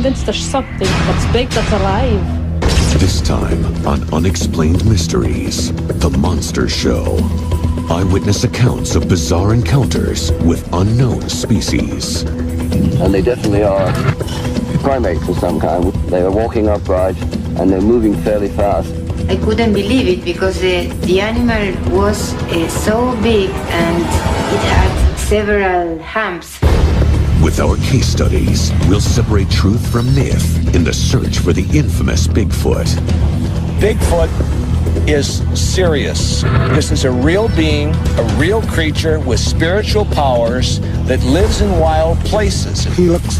convinced there's something that's big, that's alive. This time on Unexplained Mysteries, The Monster Show. Eyewitness accounts of bizarre encounters with unknown species. And they definitely are primates of some kind. They are walking upright and they're moving fairly fast. I couldn't believe it because the animal was so big and it had several humps. With our case studies, we'll separate truth from myth in the search for the infamous Bigfoot. Bigfoot is serious. This is a real being, a real creature with spiritual powers that lives in wild places. He looks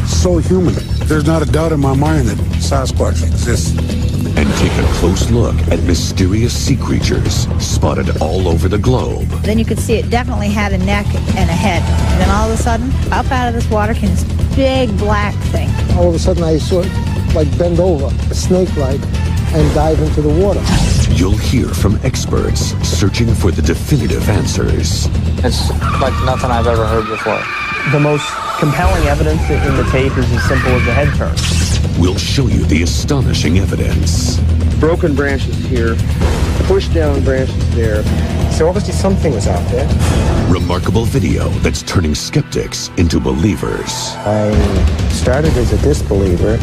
so human. There's not a doubt in my mind that Sasquatch exists. And take a close look at mysterious sea creatures spotted all over the globe. Then you could see it definitely had a neck and a head. And then all of a sudden, up out of this water came this big black thing. All of a sudden I saw it like bend over, snake-like, and dive into the water. You'll hear from experts searching for the definitive answers. It's like nothing I've ever heard before. The most compelling evidence in the tape is as simple as a head turn. We'll show you the astonishing evidence. Broken branches here, pushed down branches there. So obviously something was out there. Remarkable video that's turning skeptics into believers. I started as a disbeliever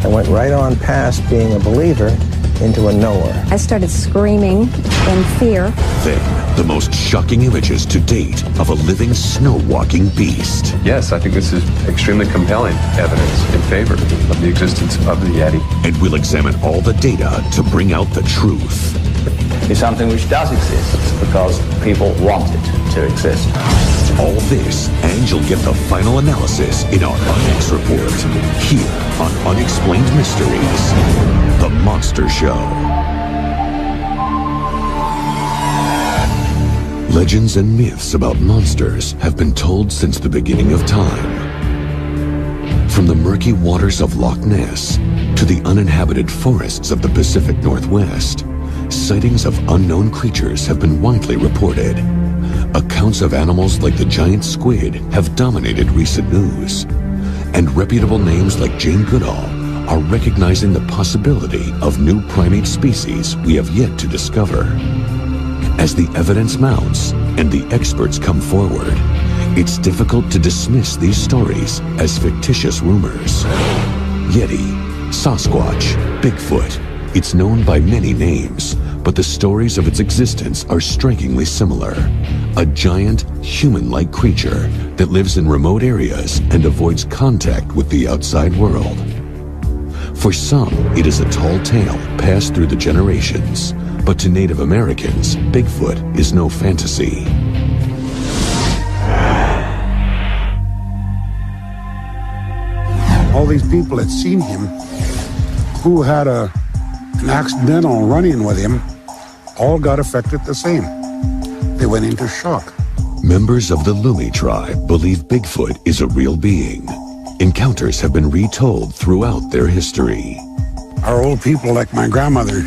and went right on past being a believer into a knower. I started screaming in fear. Then, the most shocking images to date of a living snow-walking beast. Yes, I think this is extremely compelling evidence in favor of the existence of the Yeti. And we'll examine all the data to bring out the truth. It's something which does exist because people want it to exist. All this, and you'll get the final analysis in our Unex report, here on Unexplained Mysteries, The Monster Show. Legends and myths about monsters have been told since the beginning of time. From the murky waters of Loch Ness to the uninhabited forests of the Pacific Northwest, sightings of unknown creatures have been widely reported. Accounts of animals like the giant squid have dominated recent news, and reputable names like Jane Goodall are recognizing the possibility of new primate species we have yet to discover. As the evidence mounts and the experts come forward, it's difficult to dismiss these stories as fictitious rumors. Yeti, Sasquatch, Bigfoot, it's known by many names, but the stories of its existence are strikingly similar. A giant, human-like creature that lives in remote areas and avoids contact with the outside world. For some, it is a tall tale passed through the generations, but to Native Americans, Bigfoot is no fantasy. All these people had seen him, who had an accidental run-in with him, all got affected the same. They went into shock. Members of the Lumi tribe believe Bigfoot is a real being. Encounters have been retold throughout their history. Our old people, like my grandmother,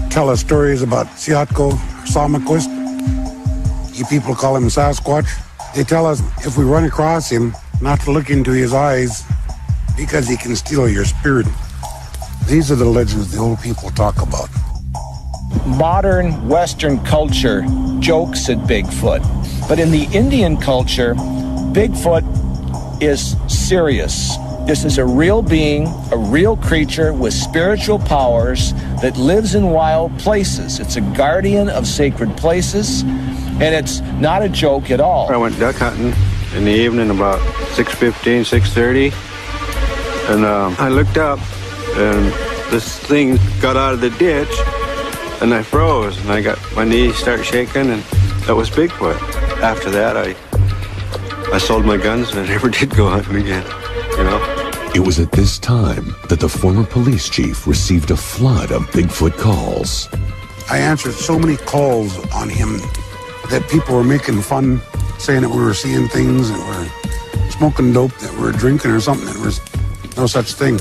tell us stories about Siatko, Salmaquist. You people call him Sasquatch. They tell us if we run across him, not to look into his eyes because he can steal your spirit. These are the legends the old people talk about. Modern Western culture jokes at Bigfoot, but in the Indian culture, Bigfoot is serious. This is a real being, a real creature with spiritual powers that lives in wild places. It's a guardian of sacred places, and it's not a joke at all. I went duck hunting in the evening about 6:15, 6:30, and I looked up, and this thing got out of the ditch, and I froze, and I got my knees start shaking, and that was Bigfoot. After that, I sold my guns, and I never did go hunting again, you know? It was at this time that the former police chief received a flood of Bigfoot calls. I answered so many calls on him that people were making fun, saying that we were seeing things, that we're smoking dope, that we're drinking or something. There was no such thing.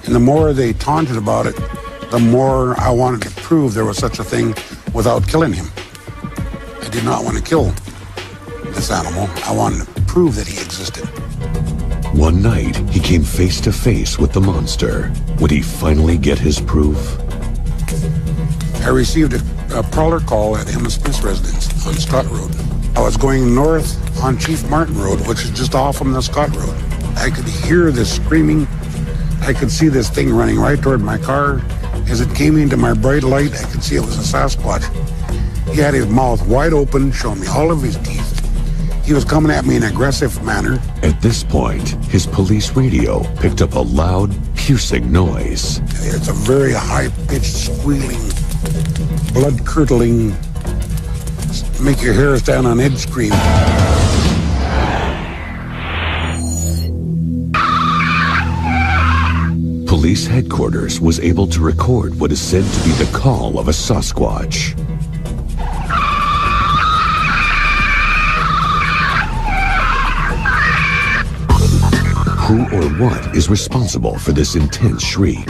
And the more they taunted about it, the more I wanted to prove there was such a thing without killing him. I did not want to kill this animal. I wanted to prove that he existed. One night, he came face to face with the monster. Would he finally get his proof? I received a prowler call at Emma Smith's residence on Scott Road. I was going north on Chief Martin Road, which is just off from the Scott Road. I could hear this screaming. I could see this thing running right toward my car. As it came into my bright light, I could see it was a Sasquatch. He had his mouth wide open, showing me all of his teeth. He was coming at me in an aggressive manner. At this point, his police radio picked up a loud, piercing noise. It's a very high-pitched, squealing, blood-curdling, make your hair stand on edge scream. Police headquarters was able to record what is said to be the call of a Sasquatch. Who or what is responsible for this intense shriek?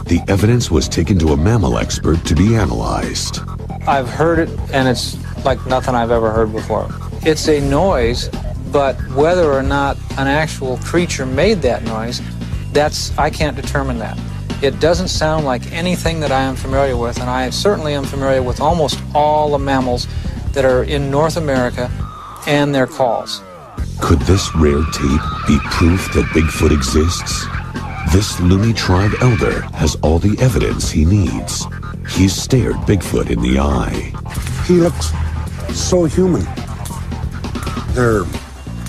The evidence was taken to a mammal expert to be analyzed. I've heard it, and it's like nothing I've ever heard before. It's a noise, but whether or not an actual creature made that noise, I can't determine that. It doesn't sound like anything that I am familiar with, and I certainly am familiar with almost all the mammals that are in North America and their calls. Could this rare tape be proof that Bigfoot exists? This Luni tribe elder has all the evidence he needs. He's stared Bigfoot in the eye. He looks so human. Their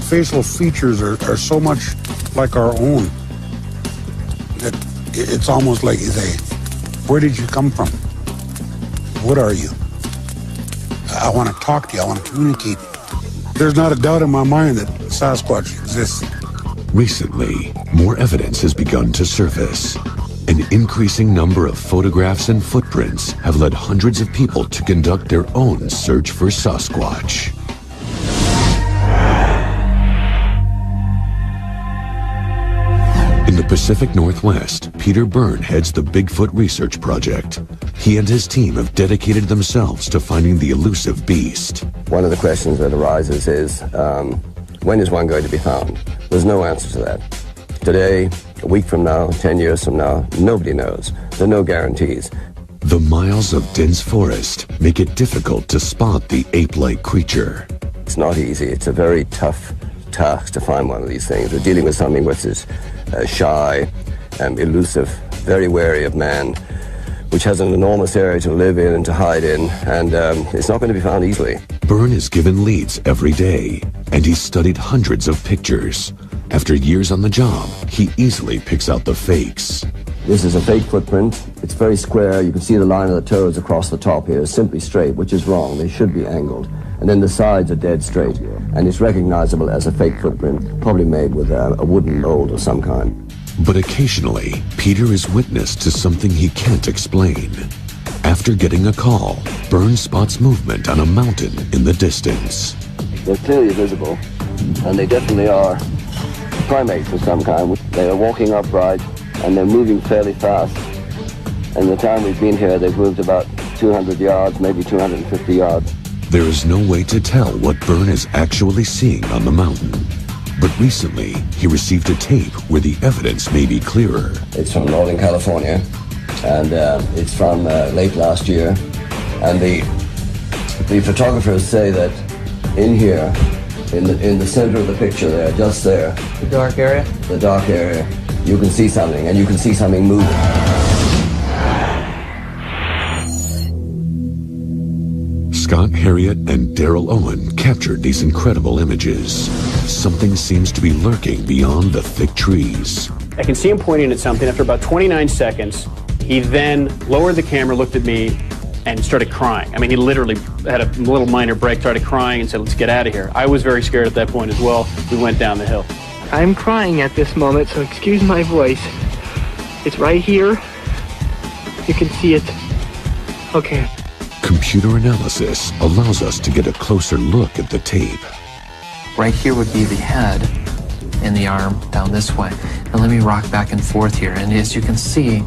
facial features are so much like our own that it's almost like you say, where did you come from? What are you? I want to talk to you. I want to communicate. There's not a doubt in my mind that Sasquatch exists. Recently, more evidence has begun to surface. An increasing number of photographs and footprints have led hundreds of people to conduct their own search for Sasquatch. In the Pacific Northwest, Peter Byrne heads the Bigfoot Research Project. He and his team have dedicated themselves to finding the elusive beast. One of the questions that arises is, when is one going to be found? There's no answer to that. Today, a week from now, 10 years from now, nobody knows. There are no guarantees. The miles of dense forest make it difficult to spot the ape-like creature. It's not easy. It's a very tough task to find one of these things. We're dealing with something which is shy, elusive, very wary of man, which has an enormous area to live in and to hide in, and it's not going to be found easily. Byrne is given leads every day, and he's studied hundreds of pictures. After years on the job, he easily picks out the fakes. This is a fake footprint. It's very square. You can see the line of the toes across the top here is simply straight, which is wrong. They should be angled. And then the sides are dead straight. And it's recognizable as a fake footprint, probably made with a wooden mold of some kind. But occasionally, Peter is witness to something he can't explain. After getting a call, Byrne spots movement on a mountain in the distance. They're clearly visible, and they definitely are primates of some kind. They are walking upright, and they're moving fairly fast. In the time we've been here, they've moved about 200 yards, maybe 250 yards. There is no way to tell what Byrne is actually seeing on the mountain. But recently, he received a tape where the evidence may be clearer. It's from Northern California, and it's from late last year. And the photographers say that in here, in the center of the picture there, just there. The dark area? The dark area. You can see something, and you can see something moving. Scott Harriet and Daryl Owen captured these incredible images. Something seems to be lurking beyond the thick trees. I can see him pointing at something. After about 29 seconds, he then lowered the camera, looked at me, and started crying. I mean, he literally had a little minor break, started crying, and said, "Let's get out of here." I was very scared at that point as well. We went down the hill. I'm crying at this moment, so excuse my voice. It's right here. You can see it. Okay. Computer analysis allows us to get a closer look at the tape. Right here would be the head and the arm down this way. And let me rock back and forth here. And as you can see,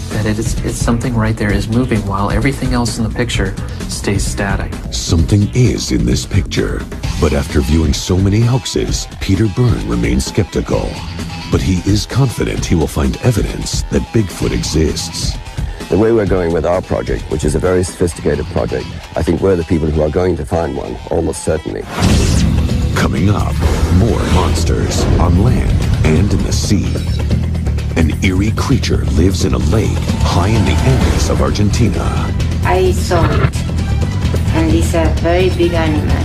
that it's something right there is moving while everything else in the picture stays static. Something is in this picture. But after viewing so many hoaxes, Peter Byrne remains skeptical. But he is confident he will find evidence that Bigfoot exists. The way we're going with our project, which is a very sophisticated project, I think we're the people who are going to find one, almost certainly. Coming up, more monsters on land and in the sea. An eerie creature lives in a lake high in the Andes of Argentina. I saw it, and it's a very big animal.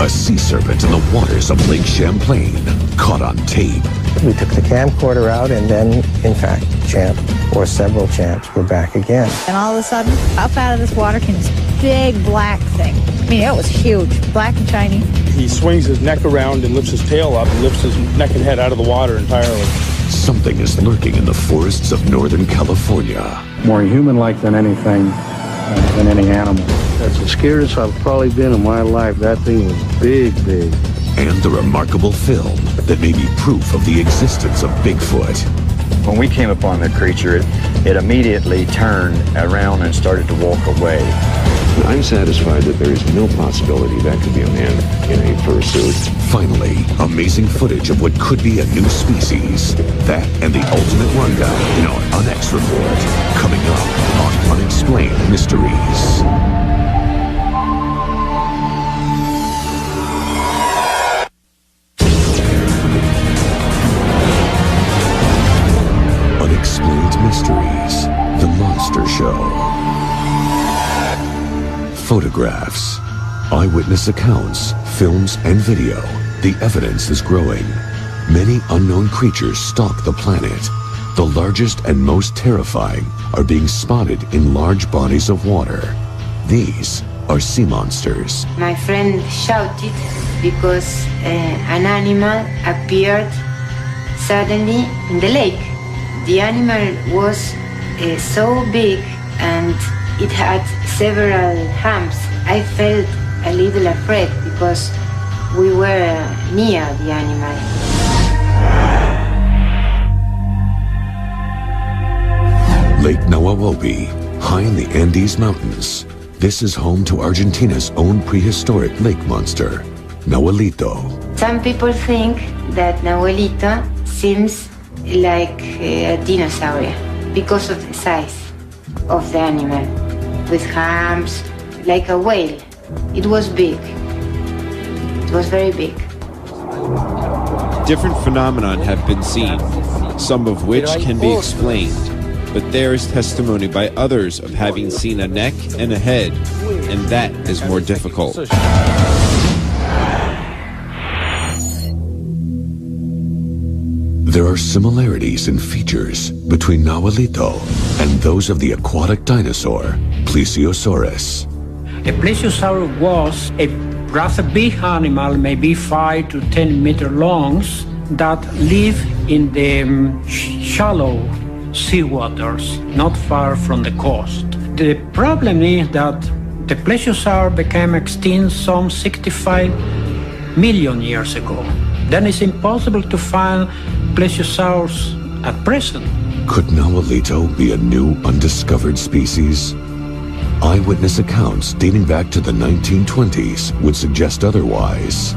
A sea serpent in the waters of Lake Champlain, caught on tape. We took the camcorder out, and then, in fact, Champ, or several Champs, were back again. And all of a sudden, up out of this water came this big black thing. I mean, it was huge, black and shiny. He swings his neck around and lifts his tail up and lifts his neck and head out of the water entirely. Something is lurking in the forests of Northern California. More human-like than anything, than any animal. That's the scariest I've probably been in my life. That thing was big, big. And the remarkable film that may be proof of the existence of Bigfoot. When we came upon the creature, it immediately turned around and started to walk away. I'm satisfied that there is no possibility that could be a man in a fursuit. Finally, amazing footage of what could be a new species. That and the ultimate rundown in our Unex report. Coming up on Unexplained Mysteries. Unexplained Mysteries, The Monster Show. Photographs, eyewitness accounts, films, and video. The evidence is growing. Many unknown creatures stalk the planet. The largest and most terrifying are being spotted in large bodies of water. These are sea monsters. My friend shouted because an animal appeared suddenly in the lake. The animal was so big and it had several humps. I felt a little afraid because we were near the animal. Lake Nahuelpan, high in the Andes Mountains. This is home to Argentina's own prehistoric lake monster, Nahuelito. Some people think that Nahuelito seems like a dinosaur because of the size of the animal, with humps, like a whale. It was big. It was very big. Different phenomena have been seen, some of which can be explained, but there is testimony by others of having seen a neck and a head, and that is more difficult. There are similarities in features between Nahuelito and those of the aquatic dinosaur, Plesiosaurus. A plesiosaur was a rather big animal, maybe 5 to 10 meter long, that live in the shallow seawaters, not far from the coast. The problem is that the plesiosaur became extinct some 65 million years ago. Then it's impossible to find plesiosaurs at present. Could Nahuelito be a new undiscovered species? Eyewitness accounts dating back to the 1920s would suggest otherwise.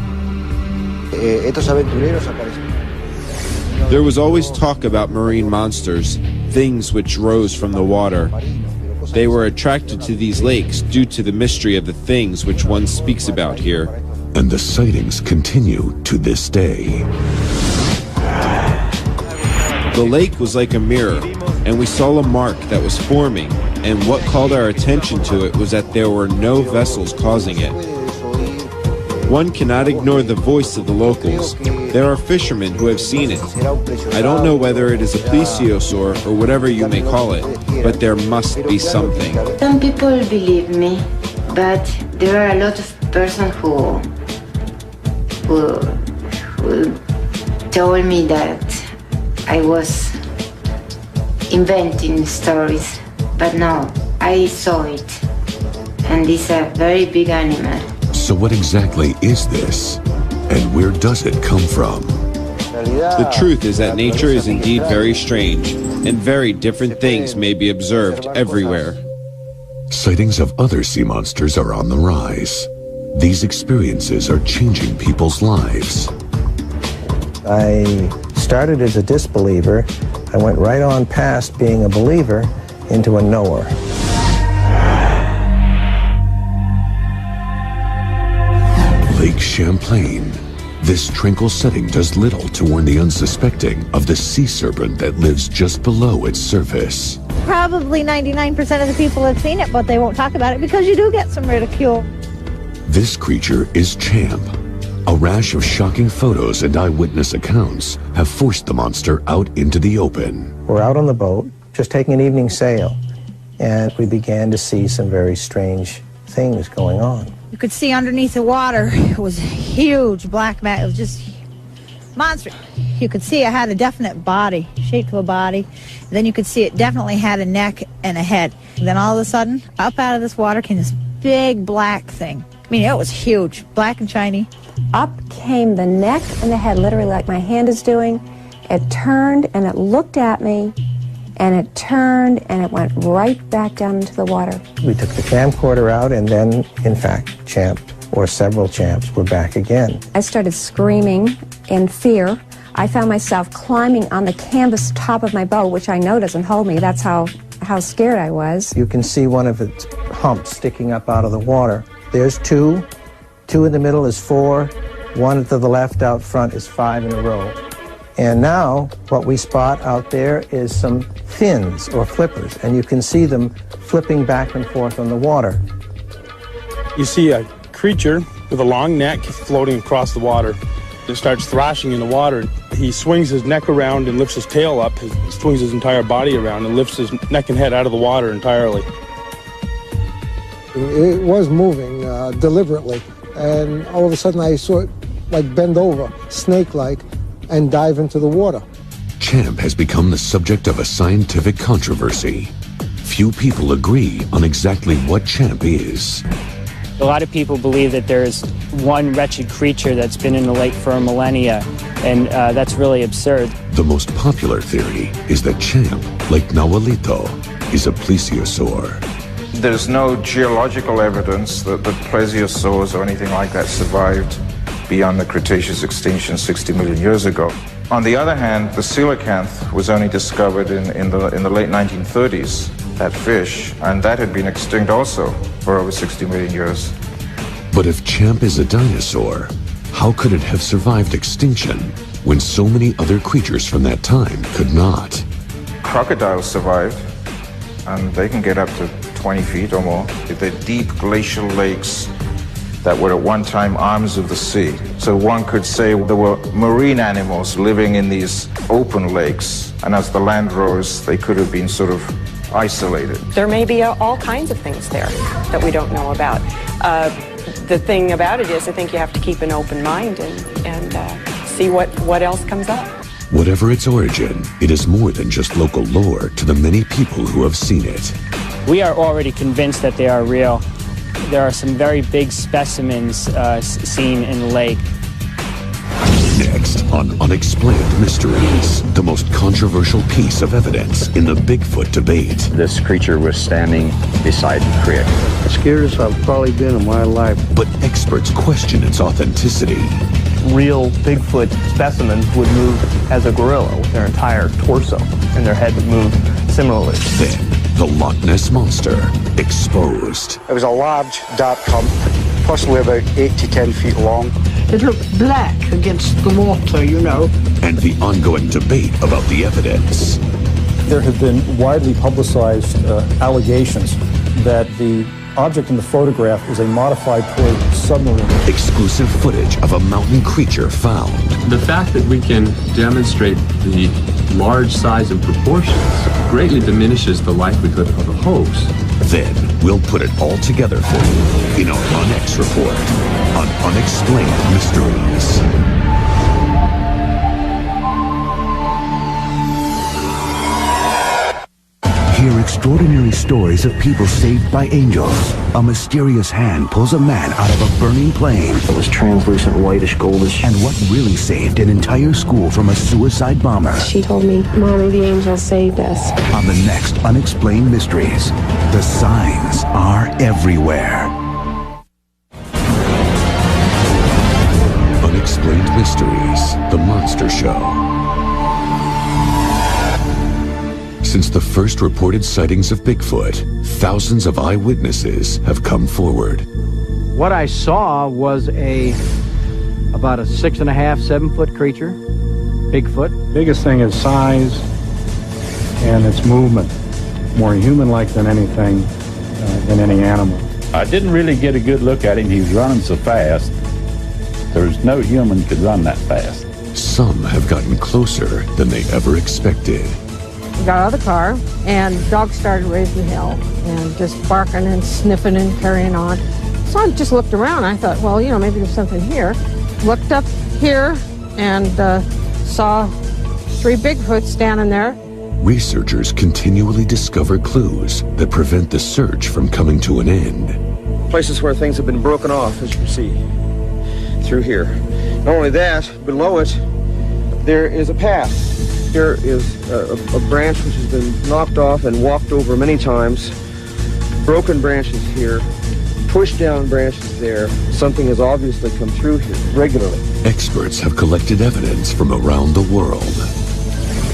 There was always talk about marine monsters, things which rose from the water. They were attracted to these lakes due to the mystery of the things which one speaks about here. And the sightings continue to this day. The lake was like a mirror, and we saw a mark that was forming, and what called our attention to it was that there were no vessels causing it. One cannot ignore the voice of the locals. There are fishermen who have seen it. I don't know whether it is a plesiosaur or whatever you may call it, but there must be something. Some people believe me, but there are a lot of persons who told me that I was inventing stories. But no, I saw it, and it's a very big animal. So what exactly is this, and where does it come from? The truth is that nature is indeed very strange, and very different things may be observed everywhere. Sightings of other sea monsters are on the rise. These experiences are changing people's lives. I started as a disbeliever. I went right on past being a believer into a knower. Lake Champlain. This tranquil setting does little to warn the unsuspecting of the sea serpent that lives just below its surface. Probably 99% of the people have seen it, but they won't talk about it because you do get some ridicule. This creature is Champ. A rash of shocking photos and eyewitness accounts have forced the monster out into the open. We're out on the boat, just taking an evening sail, and we began to see some very strange things going on. You could see underneath the water, it was huge, black mat. It was just monster. You could see it had a definite body, shape of a body. Then you could see it definitely had a neck and a head. And then all of a sudden, up out of this water came this big black thing. I mean, it was huge, black and shiny. Up came the neck and the head, literally like my hand is doing. It turned and it looked at me, and it turned and it went right back down into the water. We took the camcorder out, and then, in fact, Champ, or several Champs, were back again. I started screaming in fear. I found myself climbing on the canvas top of my boat, which I know doesn't hold me. That's how scared I was. You can see one of its humps sticking up out of the water. There's two. Two in the middle is 4. One to the left out front is 5 in a row. And now what we spot out there is some fins or flippers, and you can see them flipping back and forth on the water. You see a creature with a long neck floating across the water. It starts thrashing in the water. He swings his neck around and lifts his tail up, swings his entire body around and lifts his neck and head out of the water entirely. It was moving deliberately, and all of a sudden I saw it like bend over, snake-like, and dive into the water. Champ has become the subject of a scientific controversy. Few people agree on exactly what Champ is. A lot of people believe that there's one wretched creature that's been in the lake for a millennia, and that's really absurd. The most popular theory is that Champ, like Nahualito, is a plesiosaur. There's no geological evidence that the plesiosaurs or anything like that survived beyond the Cretaceous extinction 60 million years ago. On the other hand, the coelacanth was only discovered in the late 1930s, that fish, and that had been extinct also for over 60 million years. But if Champ is a dinosaur, how could it have survived extinction when so many other creatures from that time could not? Crocodiles survived, and they can get up to 20 feet or more. They're deep glacial lakes that were at one time arms of the sea. So one could say there were marine animals living in these open lakes, and as the land rose, they could have been sort of isolated. There may be all kinds of things there that we don't know about. The thing about it is I think you have to keep an open mind and see what else comes up. Whatever its origin, it is more than just local lore to the many people who have seen it. We are already convinced that they are real. There are some very big specimens seen in the lake. Next on Unexplained Mysteries, the most controversial piece of evidence in the Bigfoot debate. This creature was standing beside the creek. The scariest I've probably been in my life. But experts question its authenticity. Real Bigfoot specimens would move as a gorilla with their entire torso, and their head would move similarly. Then, the Loch Ness Monster exposed. It was a large, dark hump, possibly about 8 to 10 feet long. It looked black against the water, you know. And the ongoing debate about the evidence. There have been widely publicized allegations that the object in the photograph is a modified toy submarine. Exclusive footage of a mountain creature found. The fact that we can demonstrate the large size and proportions greatly diminishes the likelihood of a hoax. Then we'll put it all together for you in our Unex report on Unexplained Mysteries. Hear extraordinary stories of people saved by angels. A mysterious hand pulls a man out of a burning plane. It was translucent, whitish, goldish. And what really saved an entire school from a suicide bomber? She told me, Mommy, the angels saved us. On the next Unexplained Mysteries, the signs are everywhere. Unexplained Mysteries, The Monster Show. Since the first reported sightings of Bigfoot, thousands of eyewitnesses have come forward. What I saw was about a 6.5, 7 foot creature, Bigfoot. Biggest thing is size and its movement. More human-like than anything, than any animal. I didn't really get a good look at him. He was running so fast. There's no human could run that fast. Some have gotten closer than they ever expected. We got out of the car, and the dog started raising hell and just barking and sniffing and carrying on. So I just looked around. I thought, well, maybe there's something here. Looked up here and saw 3 Bigfoots standing there. Researchers continually discover clues that prevent the search from coming to an end. Places where things have been broken off, as you can see, through here. Not only that, below it, there is a path. Here is a branch which has been knocked off and walked over many times. Broken branches here, pushed down branches there. Something has obviously come through here regularly. Experts have collected evidence from around the world.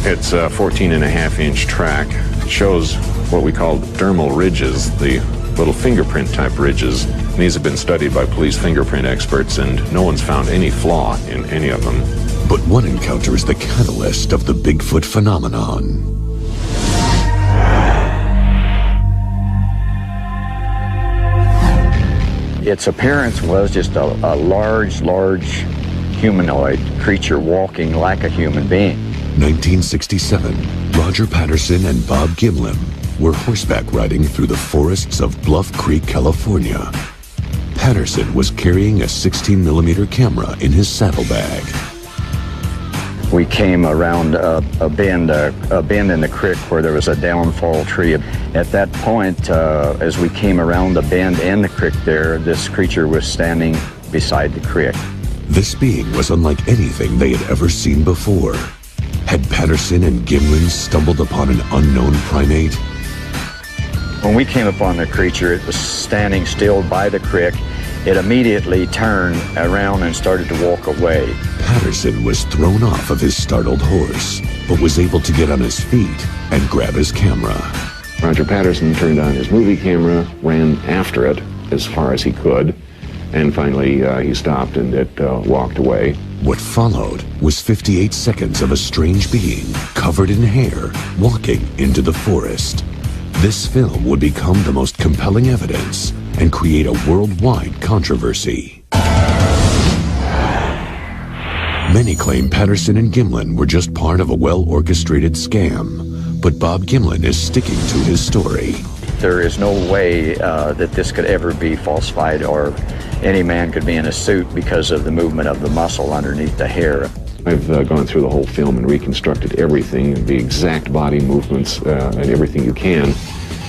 It's a 14.5-inch track. It shows what we call dermal ridges, the little fingerprint type ridges. And these have been studied by police fingerprint experts, and no one's found any flaw in any of them. But one encounter is the catalyst of the Bigfoot phenomenon. Its appearance was just a large humanoid creature walking like a human being. 1967, Roger Patterson and Bob Gimlin were horseback riding through the forests of Bluff Creek, California. Patterson was carrying a 16mm camera in his saddlebag. We came around a bend in the creek where there was a downfall tree. At that point, as we came around the bend in the creek there, this creature was standing beside the creek. This being was unlike anything they had ever seen before. Had Patterson and Gimlin stumbled upon an unknown primate? When we came upon the creature, it was standing still by the creek. It immediately turned around and started to walk away. Patterson was thrown off of his startled horse, but was able to get on his feet and grab his camera. Roger Patterson turned on his movie camera, ran after it as far as he could, and finally he stopped and it walked away. What followed was 58 seconds of a strange being covered in hair walking into the forest. This film would become the most compelling evidence and create a worldwide controversy. Many claim Patterson and Gimlin were just part of a well-orchestrated scam, but Bob Gimlin is sticking to his story. There is no way that this could ever be falsified, or any man could be in a suit because of the movement of the muscle underneath the hair. I've gone through the whole film and reconstructed everything, the exact body movements and everything you can.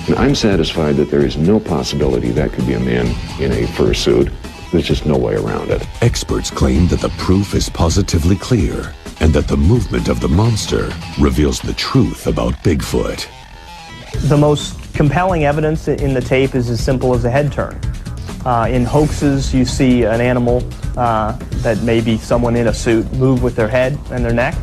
And I'm satisfied that there is no possibility that could be a man in a fursuit. There's just no way around it. Experts claim that the proof is positively clear and that the movement of the monster reveals the truth about Bigfoot. The most compelling evidence in the tape is as simple as a head turn. In hoaxes, you see an animal that may be someone in a suit move with their head and their neck,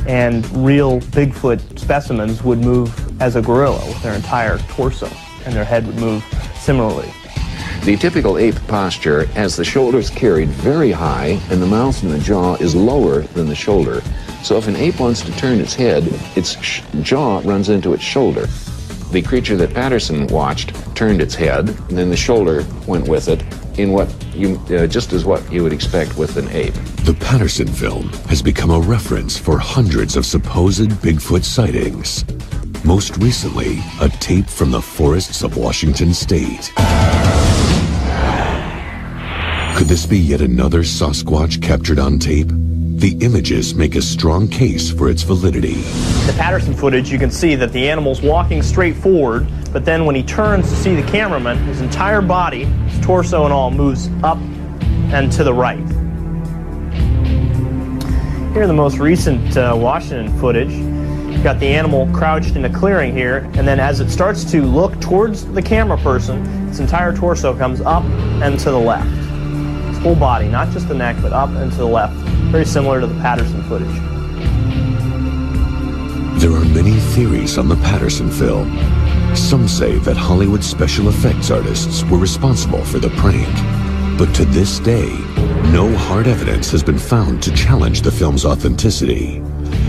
and real Bigfoot specimens would move as a gorilla with their entire torso, and their head would move similarly. The typical ape posture has the shoulders carried very high and the mouth and the jaw is lower than the shoulder. So if an ape wants to turn its head, its jaw runs into its shoulder. The creature that Patterson watched turned its head, and then the shoulder went with it in what you just as what you would expect with an ape. The Patterson film has become a reference for hundreds of supposed Bigfoot sightings. Most recently, a tape from the forests of Washington State. Could this be yet another Sasquatch captured on tape? The images make a strong case for its validity. In the Patterson footage, you can see that the animal's walking straight forward, but then when he turns to see the cameraman, his entire body, his torso and all, moves up and to the right. Here in the most recent Washington footage, you've got the animal crouched in a clearing here, and then as it starts to look towards the camera person, its entire torso comes up and to the left. full body, not just the neck, but up and to the left, very similar to the Patterson footage. There are many theories on the Patterson film. Some say that Hollywood special effects artists were responsible for the prank. But to this day, no hard evidence has been found to challenge the film's authenticity.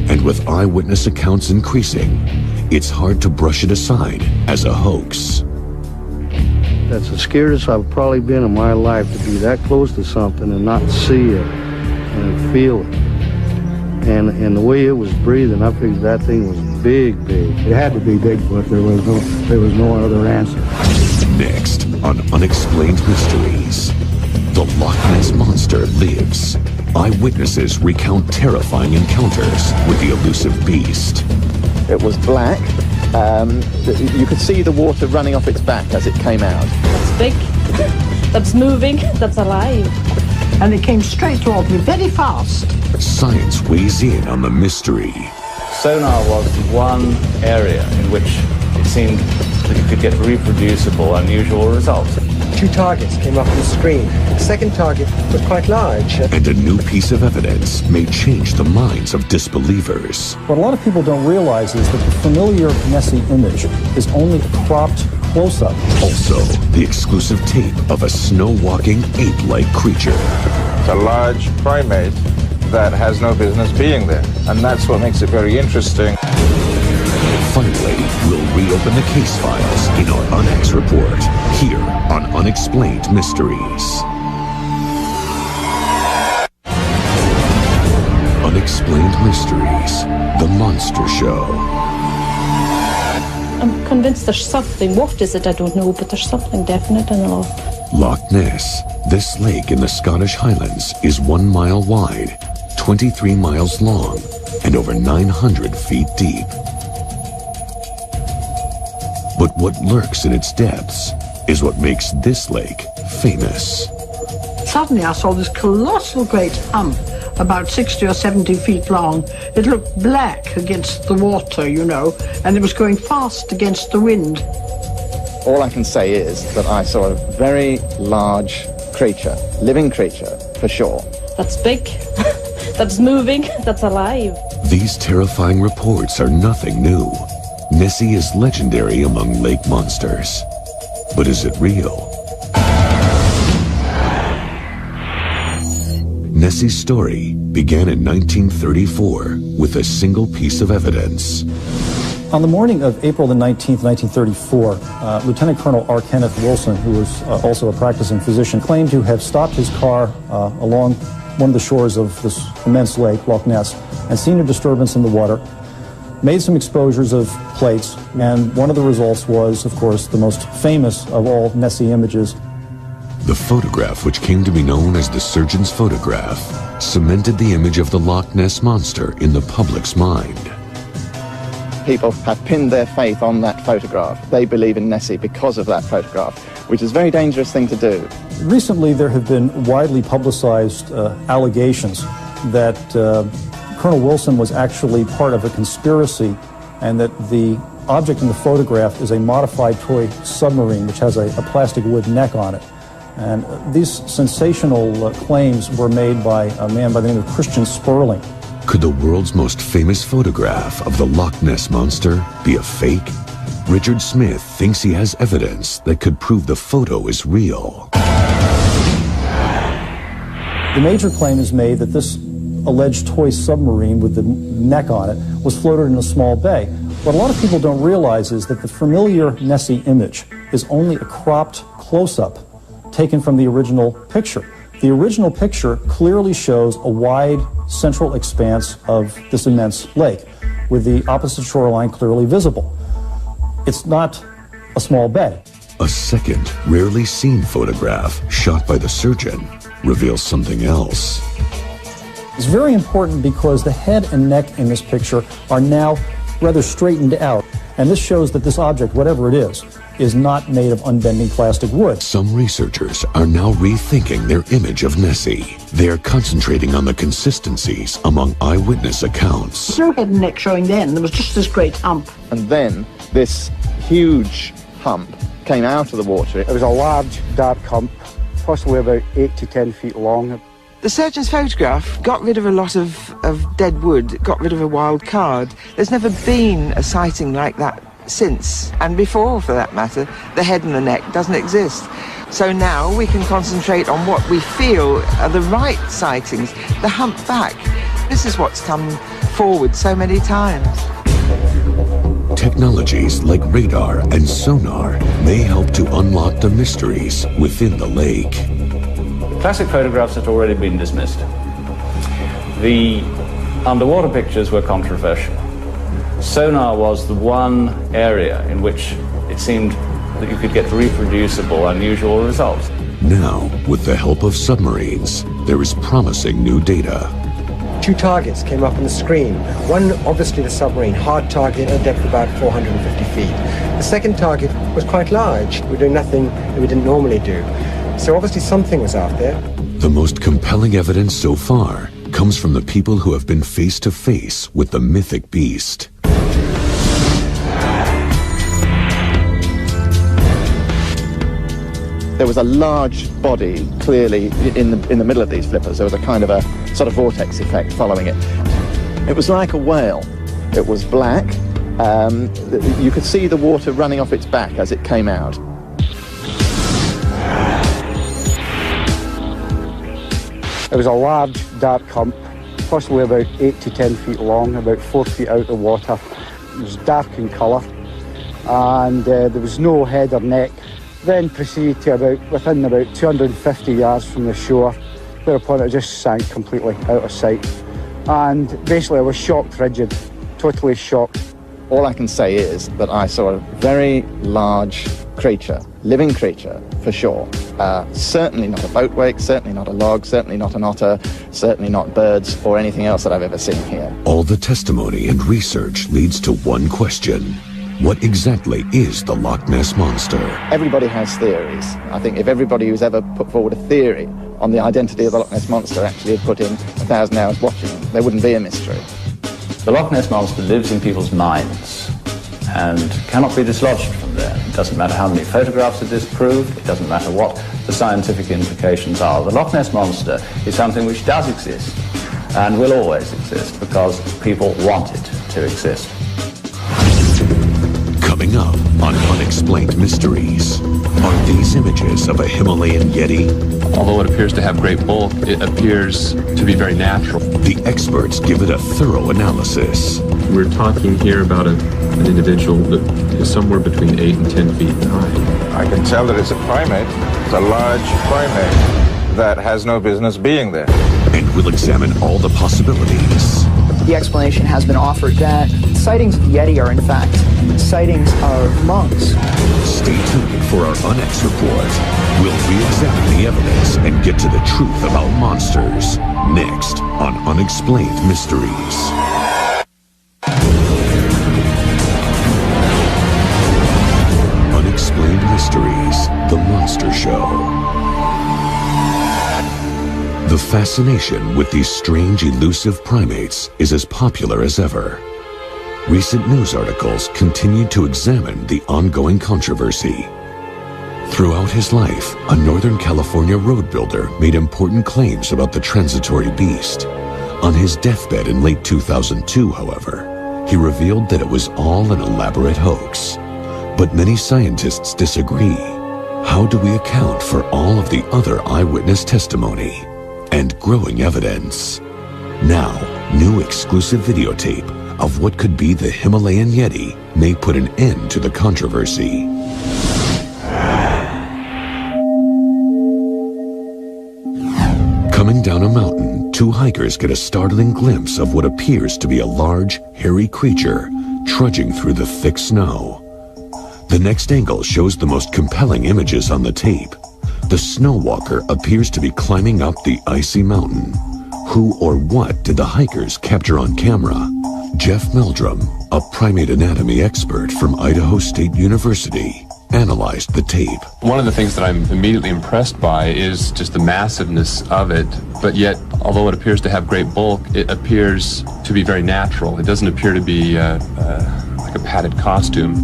And with eyewitness accounts increasing, it's hard to brush it aside as a hoax. That's the scariest I've probably been in my life, to be that close to something and not see it and feel it. And the way it was breathing, I figured that thing was big, big. It had to be Bigfoot. There was no other answer. Next on Unexplained Mysteries, the Loch Ness Monster lives. Eyewitnesses recount terrifying encounters with the elusive beast. It was black. You could see the water running off its back as it came out. That's big. That's moving. That's alive. And it came straight toward me, very fast. Science weighs in on the mystery. Sonar was the one area in which it seemed that you could get reproducible, unusual results. 2 targets came up on the screen. The second target was quite large. And a new piece of evidence may change the minds of disbelievers. What a lot of people don't realize is that the familiar Nessie image is only a cropped close-up. Also, the exclusive tape of a snow-walking ape-like creature. It's a large primate that has no business being there. And that's what makes it very interesting. Finally, we'll reopen the case files in our Unex report, here on Unexplained Mysteries. Unexplained Mysteries, The Monster Show. I'm convinced there's something. What is it? I don't know, but there's something definite in the loch. Loch Ness. This lake in the Scottish Highlands is 1 mile wide, 23 miles long, and over 900 feet deep. But what lurks in its depths is what makes this lake famous. Suddenly I saw this colossal great hump, about 60 or 70 feet long. It looked black against the water, you know, and it was going fast against the wind. All I can say is that I saw a very large creature, living creature, for sure. That's big. That's moving. That's alive. These terrifying reports are nothing new. Nessie is legendary among lake monsters. But is it real? Nessie's story began in 1934 with a single piece of evidence. On the morning of April the 19th, 1934, Lieutenant Colonel R. Kenneth Wilson, who was also a practicing physician, claimed to have stopped his car along one of the shores of this immense lake, Loch Ness, and seen a disturbance in the water, made some exposures of plates, and one of the results was, of course, the most famous of all Nessie images. The photograph, which came to be known as the surgeon's photograph, cemented the image of the Loch Ness Monster in the public's mind. People have pinned their faith on that photograph. They believe in Nessie because of that photograph, which is a very dangerous thing to do. Recently, there have been widely publicized allegations that Colonel Wilson was actually part of a conspiracy, and that the object in the photograph is a modified toy submarine which has a plastic wood neck on it. And these sensational claims were made by a man by the name of Christian Sperling. Could the world's most famous photograph of the Loch Ness Monster be a fake? Richard Smith thinks he has evidence that could prove the photo is real. The major claim is made that this alleged toy submarine with the neck on it was floated in a small bay. What a lot of people don't realize is that the familiar Nessie image is only a cropped close-up taken from the original picture. The original picture clearly shows a wide central expanse of this immense lake, with the opposite shoreline clearly visible. It's not a small bay. A second, rarely seen photograph shot by the surgeon reveals something else. It's very important because the head and neck in this picture are now rather straightened out, and this shows that this object, whatever it is not made of unbending plastic wood. Some researchers are now rethinking their image of Nessie. They are concentrating on the consistencies among eyewitness accounts. There's no head and neck showing then. There was just this great hump. And then this huge hump came out of the water. It was a large, dark hump, possibly about 8 to 10 feet long. The surgeon's photograph got rid of a lot of dead wood, got rid of a wild card. There's never been a sighting like that since, and before for that matter. The head and the neck doesn't exist. So now we can concentrate on what we feel are the right sightings, the humpback. This is what's come forward so many times. Technologies like radar and sonar may help to unlock the mysteries within the lake. Classic photographs had already been dismissed. The underwater pictures were controversial. Sonar was the one area in which it seemed that you could get reproducible, unusual results. Now, with the help of submarines, there is promising new data. 2 targets came up on the screen. One, obviously the submarine, hard target at a depth of about 450 feet. The second target was quite large. We were doing nothing that we didn't normally do. So obviously something was out there. The most compelling evidence so far comes from the people who have been face to face with the mythic beast. There was a large body clearly in the middle of these flippers. There was a kind of a sort of vortex effect following it. It was like a whale. It was black. You could see the water running off its back as it came out. It was a large, dark hump, possibly about 8 to 10 feet long, about 4 feet out of water. It was dark in colour, and there was no head or neck. Then proceeded to within about 250 yards from the shore, whereupon it just sank completely out of sight. And basically I was shocked rigid, totally shocked. All I can say is that I saw a very large creature, living creature for sure. Certainly not a boat wake, certainly not a log, certainly not an otter, certainly not birds or anything else that I've ever seen here. All the testimony and research leads to one question. What exactly is the Loch Ness Monster? Everybody has theories. I think if everybody who's ever put forward a theory on the identity of the Loch Ness Monster actually had put in 1,000 hours watching, there wouldn't be a mystery. The Loch Ness Monster lives in people's minds and cannot be dislodged from there. It doesn't matter how many photographs are disproved, it doesn't matter what the scientific implications are. The Loch Ness Monster is something which does exist and will always exist because people want it to exist. Coming up on Unexplained Mysteries, are these images of a Himalayan Yeti? Although it appears to have great bulk, it appears to be very natural. The experts give it a thorough analysis. We're talking here about an individual that is somewhere between 8 and 10 feet high. I can tell that it's a primate. It's a large primate that has no business being there. And we'll examine all the possibilities. The explanation has been offered that sightings of Yeti are in fact sightings of monks. Stay tuned for our Unex report. We'll re-examine the evidence and get to the truth about monsters. Next on Unexplained Mysteries. Unexplained Mysteries, The Monster Show. The fascination with these strange, elusive primates is as popular as ever. Recent news articles continue to examine the ongoing controversy. Throughout his life, a Northern California road builder made important claims about the transitory beast. On his deathbed in late 2002, however, he revealed that it was all an elaborate hoax. But many scientists disagree. How do we account for all of the other eyewitness testimony and growing evidence? Now, new exclusive videotape of what could be the Himalayan Yeti may put an end to the controversy. Coming down a mountain, 2 hikers get a startling glimpse of what appears to be a large, hairy creature trudging through the thick snow. The next angle shows the most compelling images on the tape. The snow walker appears to be climbing up the icy mountain. Who or what did the hikers capture on camera? Jeff Meldrum, a primate anatomy expert from Idaho State University, analyzed the tape. One of the things that I'm immediately impressed by is just the massiveness of it, but yet, although it appears to have great bulk, it appears to be very natural. It doesn't appear to be like a padded costume.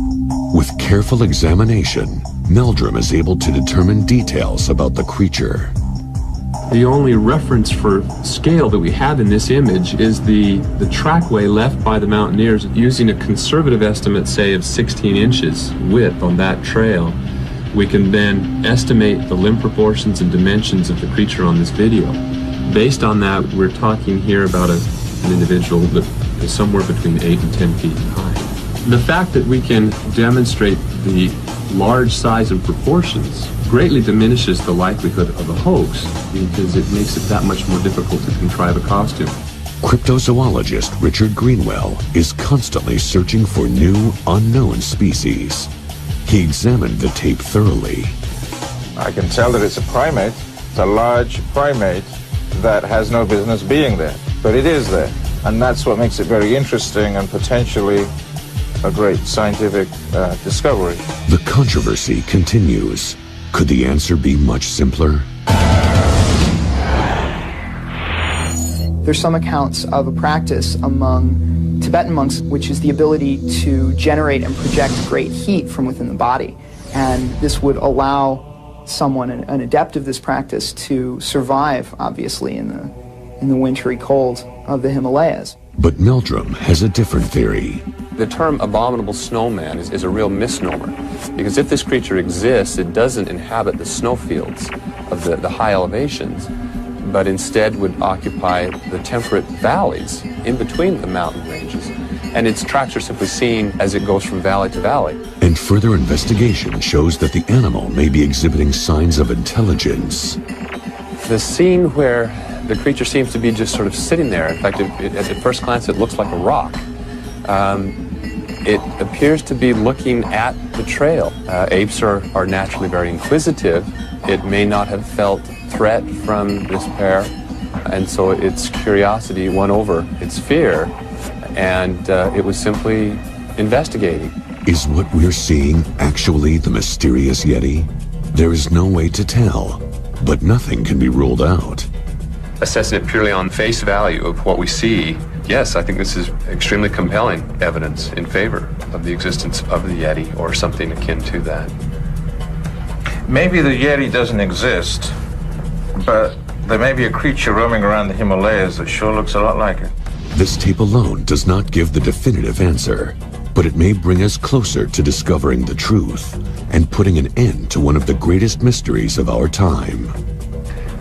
With careful examination, Meldrum is able to determine details about the creature. The only reference for scale that we have in this image is the trackway left by the mountaineers using a conservative estimate, say, of 16 inches width on that trail. We can then estimate the limb proportions and dimensions of the creature on this video. Based on that, we're talking here about an individual that is somewhere between 8 and 10 feet high. The fact that we can demonstrate the large size and proportions greatly diminishes the likelihood of a hoax because it makes it that much more difficult to contrive a costume. Cryptozoologist Richard Greenwell is constantly searching for new, unknown species. He examined the tape thoroughly. I can tell that it's a primate. It's a large primate that has no business being there, but it is there. And that's what makes it very interesting and potentially a great scientific discovery. The controversy continues. Could the answer be much simpler? There's some accounts of a practice among Tibetan monks, which is the ability to generate and project great heat from within the body. And this would allow someone, an adept of this practice, to survive, obviously, in the wintry cold of the Himalayas. But Meldrum has a different theory. The term abominable snowman is a real misnomer, because if this creature exists, it doesn't inhabit the snowfields of the high elevations, but instead would occupy the temperate valleys in between the mountain ranges. And its tracks are simply seen as it goes from valley to valley. And further investigation shows that the animal may be exhibiting signs of intelligence. The scene where the creature seems to be just sort of sitting there, in fact, at first glance it looks like a rock. It appears to be looking at the trail. Apes are naturally very inquisitive. It may not have felt threat from this pair, and so its curiosity won over its fear, and it was simply investigating. Is what we're seeing actually the mysterious Yeti? There is no way to tell, but nothing can be ruled out. Assessing it purely on face value of what we see, yes, I think this is extremely compelling evidence in favor of the existence of the Yeti or something akin to that. Maybe the Yeti doesn't exist, but there may be a creature roaming around the Himalayas that sure looks a lot like it. This tape alone does not give the definitive answer, but it may bring us closer to discovering the truth and putting an end to one of the greatest mysteries of our time.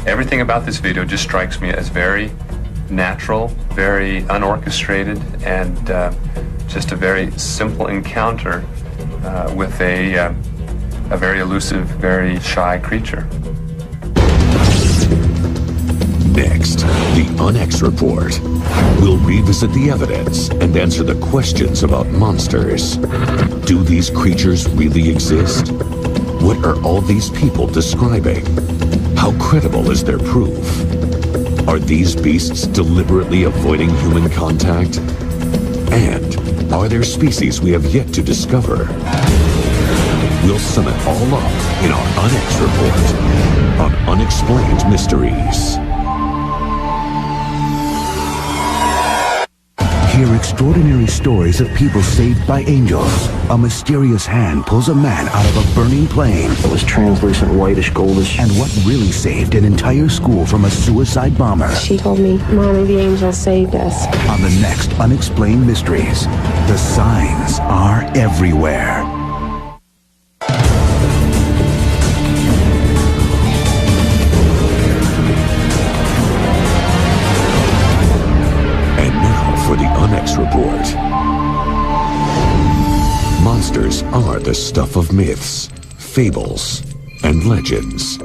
Everything about this video just strikes me as very natural, very unorchestrated, and just a very simple encounter with a very elusive, very shy creature. Next, the Unex Report. We'll revisit the evidence and answer the questions about monsters. Do these creatures really exist? What are all these people describing? How credible is their proof? Are these beasts deliberately avoiding human contact? And are there species we have yet to discover? We'll sum it all up in our Unex Report on Unexplained Mysteries. Hear extraordinary stories of people saved by angels. A mysterious hand pulls a man out of a burning plane. It was translucent, whitish, goldish. And what really saved an entire school from a suicide bomber. She told me, Mommy, the angels saved us. On the next Unexplained Mysteries, the signs are everywhere. For the Unex Report. Monsters are the stuff of myths, fables, and legends.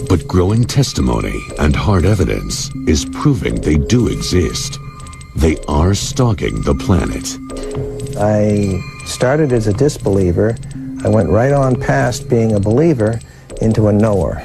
But growing testimony and hard evidence is proving they do exist. They are stalking the planet. I started as a disbeliever. I went right on past being a believer into a knower.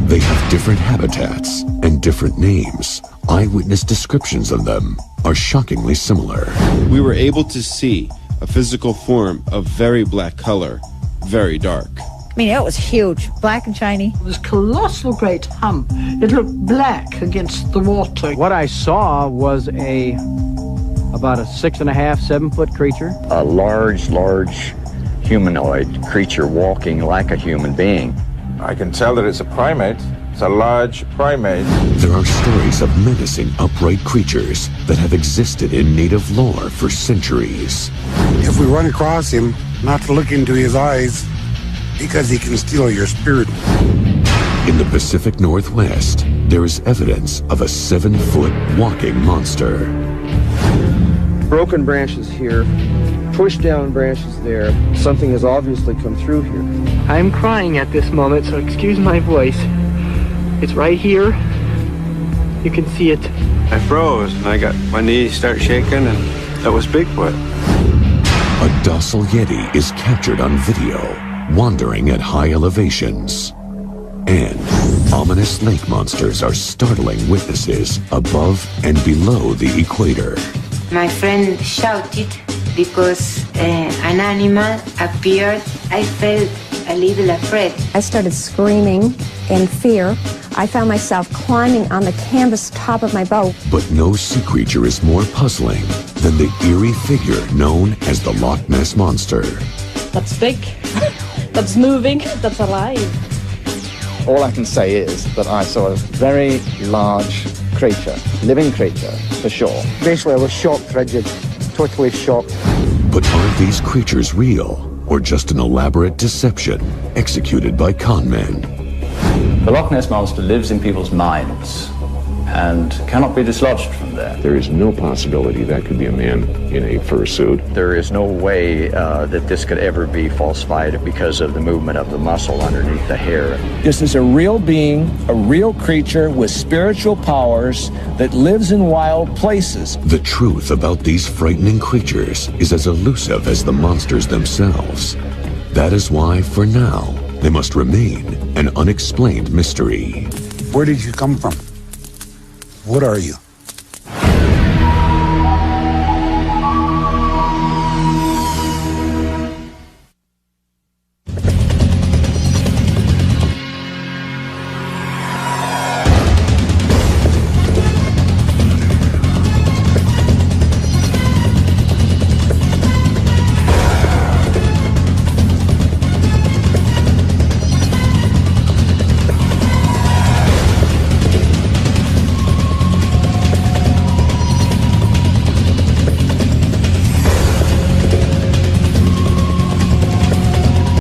They have different habitats and different names. Eyewitness descriptions of them are shockingly similar. We were able to see a physical form of very black color, very dark. I mean, it was huge, black and shiny. This colossal great hump. It looked black against the water. What I saw was about a 6.5, 7 foot creature. A large humanoid creature walking like a human being. I can tell that it's a primate. It's a large primate. There are stories of menacing upright creatures that have existed in native lore for centuries. If we run across him, not to look into his eyes, because he can steal your spirit. In the Pacific Northwest, there is evidence of a 7-foot walking monster. Broken branches here, pushed down branches there. Something has obviously come through here. I'm crying at this moment, so excuse my voice. It's right here. You can see it. I froze and I got my knees start shaking, and that was Bigfoot. A docile Yeti is captured on video, wandering at high elevations. And ominous lake monsters are startling witnesses above and below the equator. My friend shouted because an animal appeared. I felt a little afraid. I started screaming in fear. I found myself climbing on the canvas top of my boat. But no sea creature is more puzzling than the eerie figure known as the Loch Ness Monster. That's big, that's moving, that's alive. All I can say is that I saw a very large creature, living creature, for sure. Basically, I was shocked, rigid, totally shocked. But are these creatures real, or just an elaborate deception executed by con men? The Loch Ness Monster lives in people's minds and cannot be dislodged from there. There is no possibility that could be a man in a fursuit. There is no way that this could ever be falsified because of the movement of the muscle underneath the hair. This is a real being, a real creature with spiritual powers that lives in wild places. The truth about these frightening creatures is as elusive as the monsters themselves. That is why, for now, they must remain an unexplained mystery. Where did you come from? What are you?